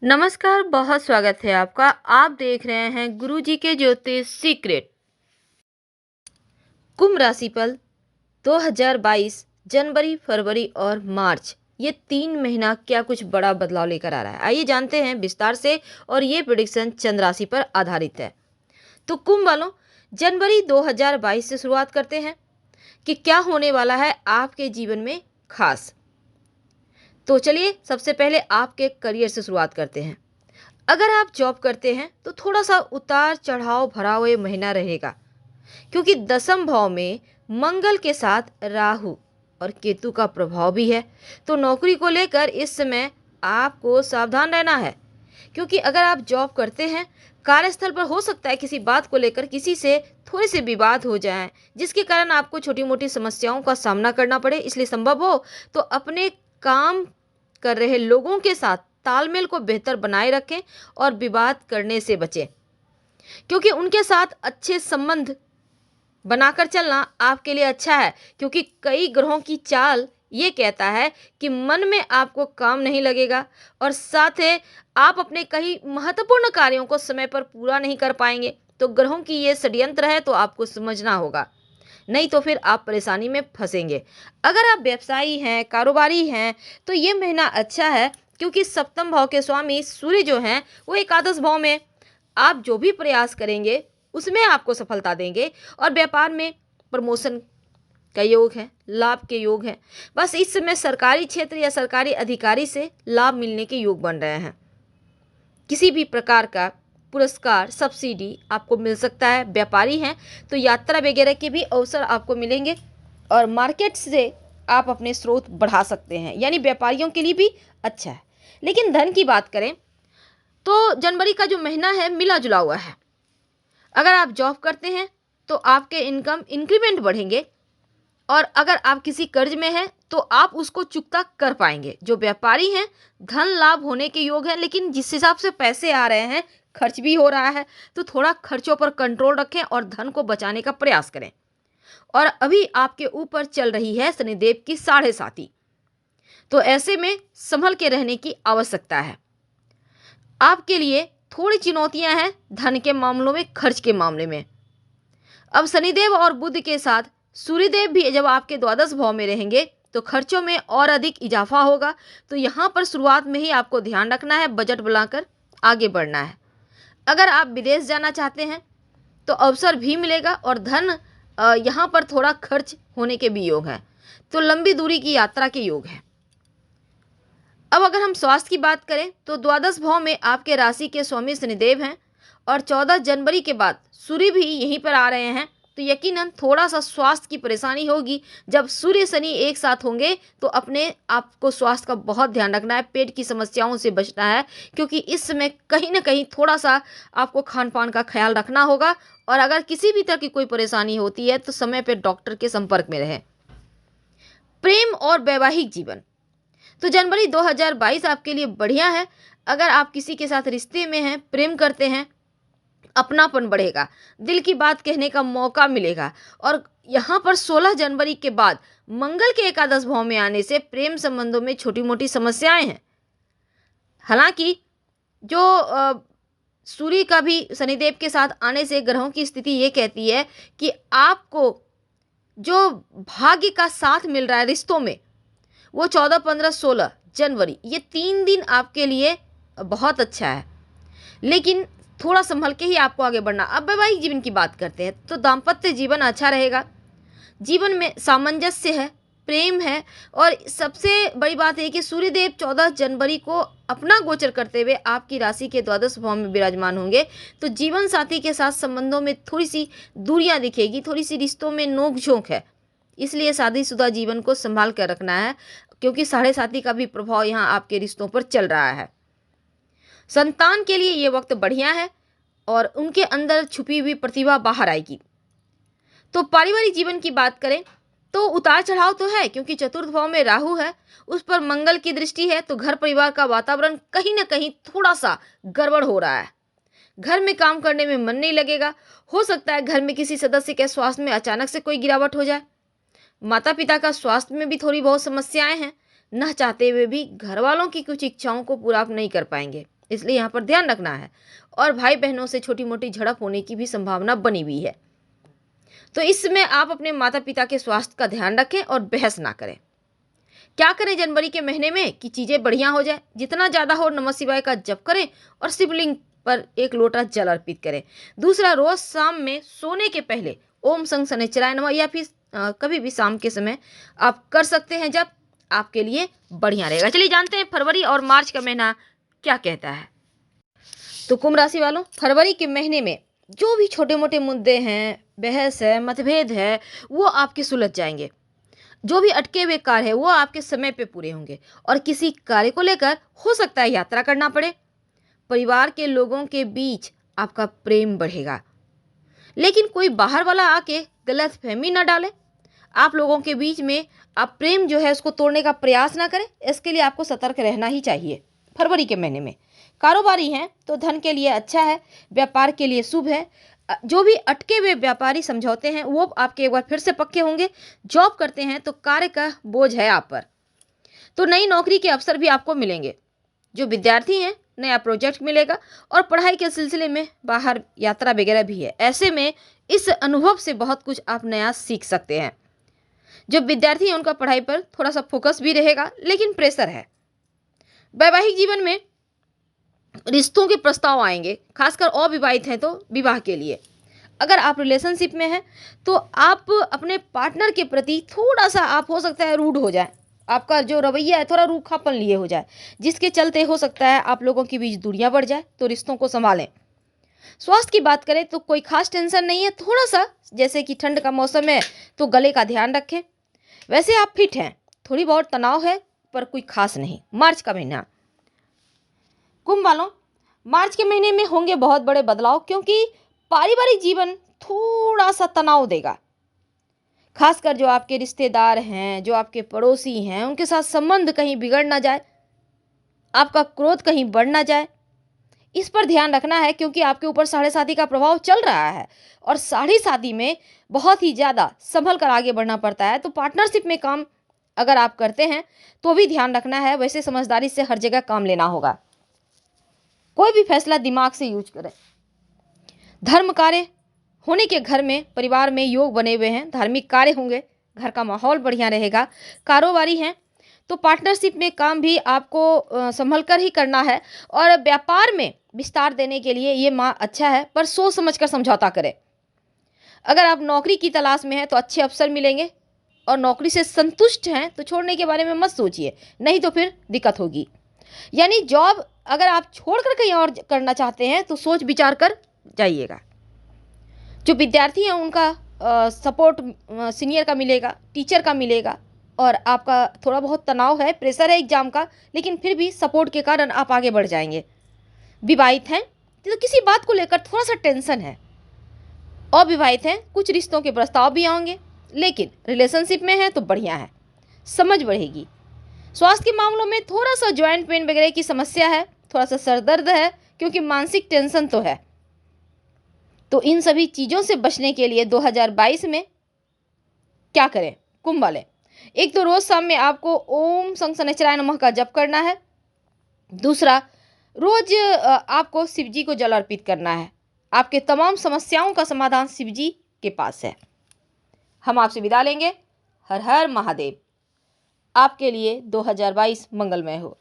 नमस्कार, बहुत स्वागत है आपका। आप देख रहे हैं गुरुजी के ज्योतिष सीक्रेट। कुंभ राशि पर 2022 जनवरी, फरवरी और मार्च, ये 3 महीना क्या कुछ बड़ा बदलाव लेकर आ रहा है, आइए जानते हैं विस्तार से। और ये प्रिडिक्शन चंद्र राशि पर आधारित है। तो कुंभ वालों, जनवरी 2022 से शुरुआत करते हैं कि क्या होने वाला है आपके जीवन में खास। तो चलिए सबसे पहले आपके करियर से शुरुआत करते हैं। अगर आप जॉब करते हैं तो थोड़ा सा उतार चढ़ाव भरा हुआ ये महीना रहेगा, क्योंकि दसम भाव में मंगल के साथ राहु और केतु का प्रभाव भी है। तो नौकरी को लेकर इस समय आपको सावधान रहना है, क्योंकि अगर आप जॉब करते हैं, कार्यस्थल पर हो सकता है किसी बात को लेकर किसी से थोड़े से विवाद हो जाएं, जिसके कारण आपको छोटी मोटी समस्याओं का सामना करना पड़े। इसलिए संभव हो तो अपने काम कर रहे लोगों के साथ तालमेल को बेहतर बनाए रखें और विवाद करने से बचें, क्योंकि उनके साथ अच्छे संबंध बनाकर चलना आपके लिए अच्छा है। क्योंकि कई ग्रहों की चाल ये कहता है कि मन में आपको काम नहीं लगेगा और साथ ही आप अपने कई महत्वपूर्ण कार्यों को समय पर पूरा नहीं कर पाएंगे। तो ग्रहों की ये षड्यंत्र है, तो आपको समझना होगा, नहीं तो फिर आप परेशानी में फंसेंगे। अगर आप व्यवसायी हैं, कारोबारी हैं, तो ये महीना अच्छा है, क्योंकि सप्तम भाव के स्वामी सूर्य जो हैं वो एकादश भाव में। आप जो भी प्रयास करेंगे उसमें आपको सफलता देंगे और व्यापार में प्रमोशन का योग है, लाभ के योग हैं। बस इस समय सरकारी क्षेत्र या सरकारी अधिकारी से लाभ मिलने के योग बन रहे हैं। किसी भी प्रकार का पुरस्कार, सब्सिडी आपको मिल सकता है। व्यापारी हैं तो यात्रा वगैरह के भी अवसर आपको मिलेंगे और मार्केट से आप अपने स्रोत बढ़ा सकते हैं, यानी व्यापारियों के लिए भी अच्छा है। लेकिन धन की बात करें तो जनवरी का जो महीना है मिला जुला हुआ है। अगर आप जॉब करते हैं तो आपके इनकम इंक्रीमेंट बढ़ेंगे, और अगर आप किसी कर्ज में हैं तो आप उसको चुकता कर पाएंगे। जो व्यापारी हैं, धन लाभ होने के योग हैं, लेकिन जिस हिसाब से पैसे आ रहे हैं खर्च भी हो रहा है, तो थोड़ा खर्चों पर कंट्रोल रखें और धन को बचाने का प्रयास करें। और अभी आपके ऊपर चल रही है शनिदेव की 7.5, तो ऐसे में संभल के रहने की आवश्यकता है। आपके लिए थोड़ी चुनौतियां हैं धन के मामलों में, खर्च के मामले में। अब शनिदेव और बुध के साथ सूर्यदेव भी जब आपके द्वादश भाव में रहेंगे तो खर्चों में और अधिक इजाफा होगा। तो यहाँ पर शुरुआत में ही आपको ध्यान रखना है, बजट बनाकर आगे बढ़ना है। अगर आप विदेश जाना चाहते हैं तो अवसर भी मिलेगा और धन यहाँ पर थोड़ा खर्च होने के भी योग हैं। तो लंबी दूरी की यात्रा के योग हैं। अब अगर हम स्वास्थ्य की बात करें तो द्वादश भाव में आपके राशि के स्वामी शनिदेव हैं और 14 जनवरी के बाद सूर्य भी यहीं पर आ रहे हैं। तो यकीनन थोड़ा सा स्वास्थ्य की परेशानी होगी। जब सूर्य शनि एक साथ होंगे तो अपने आपको स्वास्थ्य का बहुत ध्यान रखना है, पेट की समस्याओं से बचना है, क्योंकि इस समय कहीं ना कहीं थोड़ा सा आपको खान पान का ख्याल रखना होगा। और अगर किसी भी तरह की कोई परेशानी होती है तो समय पर डॉक्टर के संपर्क में रहें। प्रेम और वैवाहिक जीवन, तो जनवरी 2022 आपके लिए बढ़िया है। अगर आप किसी के साथ रिश्ते में हैं, प्रेम करते हैं, अपनापन बढ़ेगा, दिल की बात कहने का मौका मिलेगा। और यहाँ पर 16 जनवरी के बाद मंगल के एकादश भाव में आने से प्रेम संबंधों में छोटी मोटी समस्याएं हैं। हालांकि जो सूर्य का भी शनिदेव के साथ आने से ग्रहों की स्थिति ये कहती है कि आपको जो भाग्य का साथ मिल रहा है रिश्तों में, वो 14, 15, 16 जनवरी, ये 3 दिन आपके लिए बहुत अच्छा है। लेकिन थोड़ा संभल के ही आपको आगे बढ़ना। अब वैवाहिक जीवन की बात करते हैं तो दाम्पत्य जीवन अच्छा रहेगा। जीवन में सामंजस्य है, प्रेम है। और सबसे बड़ी बात है कि सूर्यदेव 14 जनवरी को अपना गोचर करते हुए आपकी राशि के द्वादश भाव में विराजमान होंगे। तो जीवन साथी के साथ संबंधों में थोड़ी सी दूरियां दिखेगी, थोड़ी सी रिश्तों में नोक झोंक है। इसलिए शादीशुदा जीवन को संभाल कर रखना है, क्योंकि 7.5 का भी प्रभाव यहाँ आपके रिश्तों पर चल रहा है। संतान के लिए ये वक्त बढ़िया है और उनके अंदर छुपी हुई प्रतिभा बाहर आएगी। तो पारिवारिक जीवन की बात करें तो उतार चढ़ाव तो है, क्योंकि चतुर्थ भाव में राहु है, उस पर मंगल की दृष्टि है। तो घर परिवार का वातावरण कहीं ना कहीं थोड़ा सा गड़बड़ हो रहा है। घर में काम करने में मन नहीं लगेगा। हो सकता है घर में किसी सदस्य के स्वास्थ्य में अचानक से कोई गिरावट हो जाए। माता पिता का स्वास्थ्य में भी थोड़ी बहुत समस्याएं हैं। न चाहते हुए भी घर वालों की कुछ इच्छाओं को पूरा आप नहीं कर पाएंगे। इसलिए यहाँ पर ध्यान रखना है। और भाई बहनों से छोटी मोटी झड़प होने की भी संभावना बनी हुई है। तो इसमें आप अपने माता पिता के स्वास्थ्य का ध्यान रखें और बहस ना करें। क्या करें जनवरी के महीने में कि चीज़ें बढ़िया हो जाए? जितना ज़्यादा हो नमः शिवाय का जप करें और शिवलिंग पर एक लोटा जल अर्पित करें। दूसरा, रोज शाम में सोने के पहले ओम संग शनिचराय नमः या फिर कभी भी शाम के समय आप कर सकते हैं, जब आपके लिए बढ़िया रहेगा। चलिए जानते हैं फरवरी और मार्च का महीना क्या कहता है। तो कुंभ राशि वालों, फरवरी के महीने में जो भी छोटे मोटे मुद्दे हैं, बहस है, मतभेद है, वो आपके सुलझ जाएंगे। जो भी अटके हुए कार्य है वो आपके समय पे पूरे होंगे और किसी कार्य को लेकर हो सकता है यात्रा करना पड़े। परिवार के लोगों के बीच आपका प्रेम बढ़ेगा, लेकिन कोई बाहर वाला आके गलत फहमी ना डाले। आप लोगों के बीच में आप प्रेम जो है उसको तोड़ने का प्रयास ना करें, इसके लिए आपको सतर्क रहना ही चाहिए। फरवरी के महीने में कारोबारी हैं तो धन के लिए अच्छा है, व्यापार के लिए शुभ है। जो भी अटके हुए व्यापारी समझौते हैं वो आपके एक बार फिर से पक्के होंगे। जॉब करते हैं तो कार्य का बोझ है आप पर, तो नई नौकरी के अवसर भी आपको मिलेंगे। जो विद्यार्थी हैं नया प्रोजेक्ट मिलेगा और पढ़ाई के सिलसिले में बाहर यात्रा वगैरह भी है। ऐसे में इस अनुभव से बहुत कुछ आप नया सीख सकते हैं। जो विद्यार्थी हैं उनका पढ़ाई पर थोड़ा सा फोकस भी रहेगा, लेकिन प्रेशर है। वैवाहिक जीवन में रिश्तों के प्रस्ताव आएंगे, खासकर अविवाहित हैं तो विवाह के लिए। अगर आप रिलेशनशिप में हैं तो आप अपने पार्टनर के प्रति थोड़ा सा आप हो सकता है रूड हो जाए, आपका जो रवैया है थोड़ा रूखापन लिए हो जाए, जिसके चलते हो सकता है आप लोगों के बीच दूरियां बढ़ जाए। तो रिश्तों को संभालें। स्वास्थ्य की बात करें तो कोई खास टेंशन नहीं है, थोड़ा सा जैसे कि ठंड का मौसम है तो गले का ध्यान रखें। वैसे आप फिट हैं, थोड़ी बहुत तनाव है पर कोई खास नहीं। मार्च का महीना, कुंभ वालों, मार्च के महीने में होंगे बहुत बड़े बदलाव, क्योंकि पारिवारिक जीवन थोड़ा सा तनाव देगा। खासकर जो आपके रिश्तेदार हैं, जो आपके पड़ोसी हैं, उनके साथ संबंध कहीं बिगड़ ना जाए, आपका क्रोध कहीं बढ़ ना जाए, इस पर ध्यान रखना है। क्योंकि आपके ऊपर साढ़े साथी का प्रभाव चल रहा है और साढ़े साथी में बहुत ही ज़्यादा संभल कर आगे बढ़ना पड़ता है। तो पार्टनरशिप में काम अगर आप करते हैं तो भी ध्यान रखना है। वैसे समझदारी से हर जगह काम लेना होगा। कोई भी फैसला दिमाग से यूज करें। धर्म कार्य होने के घर में परिवार में योग बने हुए हैं, धार्मिक कार्य होंगे, घर का माहौल बढ़िया रहेगा। कारोबारी हैं तो पार्टनरशिप में काम भी आपको संभल कर ही करना है। और व्यापार में विस्तार देने के लिए ये माह अच्छा है, पर सोच समझ कर समझौता करें। अगर आप नौकरी की तलाश में हैं तो अच्छे अवसर मिलेंगे, और नौकरी से संतुष्ट हैं तो छोड़ने के बारे में मत सोचिए, नहीं तो फिर दिक्कत होगी। यानी जॉब अगर आप छोड़कर कहीं और करना चाहते हैं तो सोच विचार कर जाइएगा। जो विद्यार्थी हैं उनका सपोर्ट सीनियर का मिलेगा, टीचर का मिलेगा, और आपका थोड़ा बहुत तनाव है, प्रेशर है एग्जाम का, लेकिन फिर भी सपोर्ट के कारण आप आगे बढ़ जाएंगे। विवाहित हैं तो किसी बात को लेकर थोड़ा सा टेंशन है। अविवाहित हैं कुछ रिश्तों के प्रस्ताव भी आएंगे, लेकिन रिलेशनशिप में है तो बढ़िया है, समझ बढ़ेगी। स्वास्थ्य के मामलों में थोड़ा सा जॉइंट पेन वगैरह की समस्या है, थोड़ा सा सर दर्द है, क्योंकि मानसिक टेंशन तो है। तो इन सभी चीज़ों से बचने के लिए 2022 में क्या करें कुंभ वाले? एक तो रोज शाम में आपको ओम संग शनिचराय नमः का जप करना है। दूसरा, रोज आपको शिव जी को जल अर्पित करना है। आपके तमाम समस्याओं का समाधान शिव जी के पास है। हम आपसे विदा लेंगे। हर हर महादेव। आपके लिए 2022 मंगलमय हो।